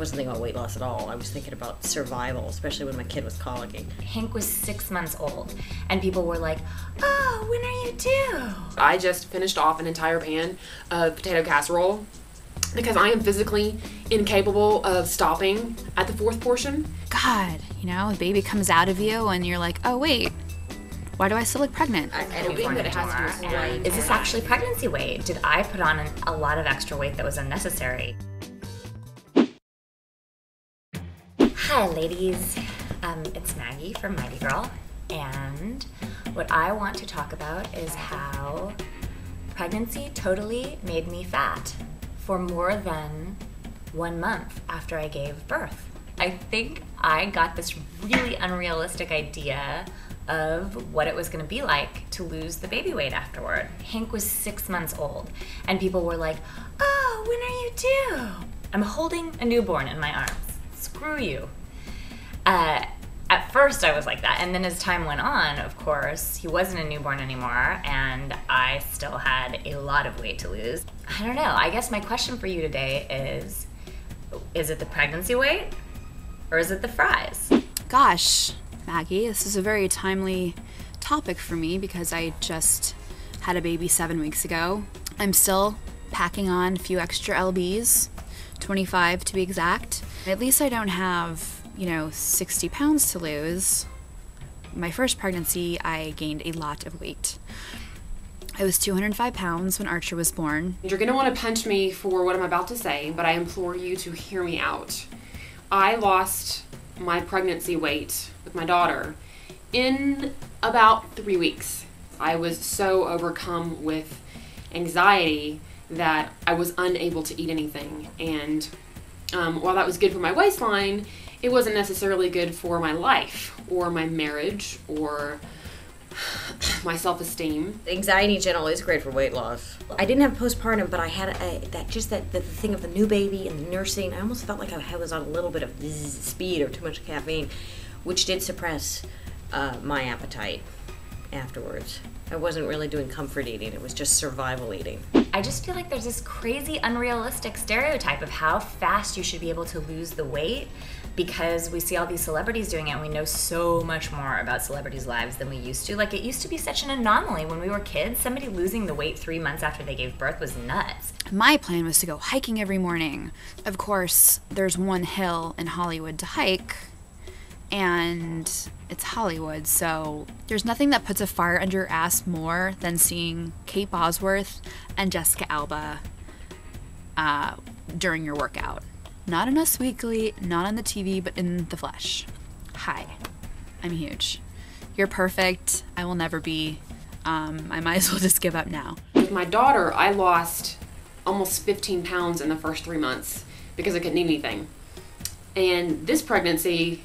wasn't thinking about weight loss at all. I was thinking about survival, especially when my kid was colicky. Hank was 6 months old, and people were like, oh, when are you due? I just finished off an entire pan of potato casserole because I am physically incapable of stopping at the fourth portion. God, you know, a baby comes out of you and you're like, oh wait, why do I still look pregnant? I don't think that it has to do with weight. Is this actually pregnancy weight? Did I put on a lot of extra weight that was unnecessary? Hi ladies, it's Maggie from Mighty Girl, and what I want to talk about is how pregnancy totally made me fat for more than 1 month after I gave birth. I think I got this really unrealistic idea of what it was gonna be like to lose the baby weight afterward. Hank was 6 months old, and people were like, oh, when are you due? I'm holding a newborn in my arms. Screw you. At first I was like that, and then as time went on, of course, he wasn't a newborn anymore, and I still had a lot of weight to lose. I don't know, I guess my question for you today is it the pregnancy weight, or is it the fries? Gosh, Maggie, this is a very timely topic for me because I just had a baby 7 weeks ago. I'm still packing on a few extra lbs, 25 to be exact. At least I don't have, 60 pounds to lose. My first pregnancy, I gained a lot of weight. I was 205 pounds when Archer was born. You're gonna wanna punch me for what I'm about to say, but I implore you to hear me out. I lost my pregnancy weight with my daughter in about 3 weeks. I was so overcome with anxiety that I was unable to eat anything. And while that was good for my waistline, it wasn't necessarily good for my life or my marriage or my self-esteem. Anxiety in general is great for weight loss. I didn't have postpartum, but I had the thing of the new baby and the nursing. I almost felt like I was on a little bit of speed or too much caffeine, which did suppress my appetite afterwards. I wasn't really doing comfort eating, it was just survival eating. I just feel like there's this crazy unrealistic stereotype of how fast you should be able to lose the weight because we see all these celebrities doing it and we know so much more about celebrities' lives than we used to. Like, it used to be such an anomaly when we were kids. Somebody losing the weight 3 months after they gave birth was nuts. My plan was to go hiking every morning. Of course, there's one hill in Hollywood to hike, and it's Hollywood, so there's nothing that puts a fire under your ass more than seeing Kate Bosworth and Jessica Alba during your workout. Not in Us Weekly, not on the TV, but in the flesh. Hi, I'm huge. You're perfect. I will never be. I might as well just give up now. With my daughter, I lost almost 15 pounds in the first 3 months because I couldn't eat anything. And this pregnancy,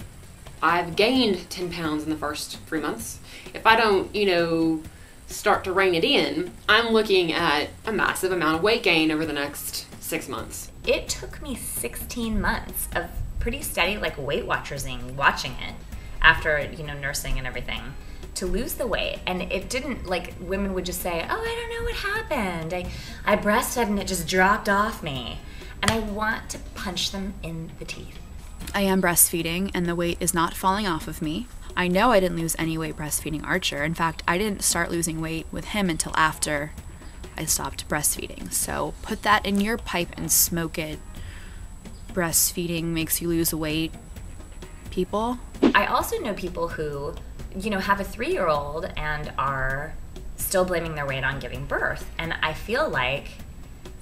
I've gained 10 pounds in the first 3 months. If I don't, start to rein it in, I'm looking at a massive amount of weight gain over the next 6 months. It took me 16 months of pretty steady, Weight Watchersing, watching it after, nursing and everything, to lose the weight. And it didn't, women would just say, oh, I don't know what happened. I breastfed and it just dropped off me. And I want to punch them in the teeth. I am breastfeeding, and the weight is not falling off of me. I know I didn't lose any weight breastfeeding Archer. In fact, I didn't start losing weight with him until after I stopped breastfeeding. So put that in your pipe and smoke it. Breastfeeding makes you lose weight, people. I also know people who, have a 3-year-old and are still blaming their weight on giving birth. And I feel like,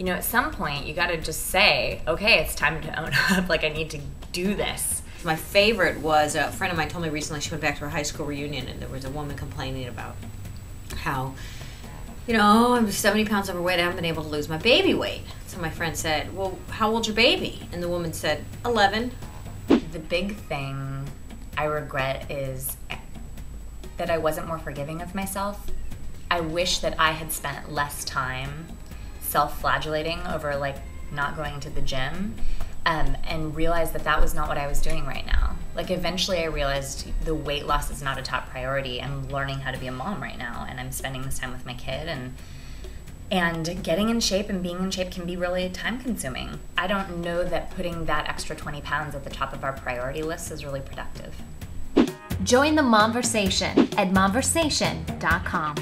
at some point you gotta just say, okay, it's time to own up. I need to do this. My favorite was a friend of mine told me recently she went back to her high school reunion and there was a woman complaining about how, I'm 70 pounds overweight, I haven't been able to lose my baby weight. So my friend said, well, how old's your baby? And the woman said, 11. The big thing I regret is that I wasn't more forgiving of myself. I wish that I had spent less time self-flagellating over not going to the gym and realized that was not what I was doing right now. Eventually I realized the weight loss is not a top priority. I'm learning how to be a mom right now, and I'm spending this time with my kid, and And getting in shape and being in shape can be really time consuming. I don't know that putting that extra 20 pounds at the top of our priority list is really productive. Join the Momversation at momversation.com.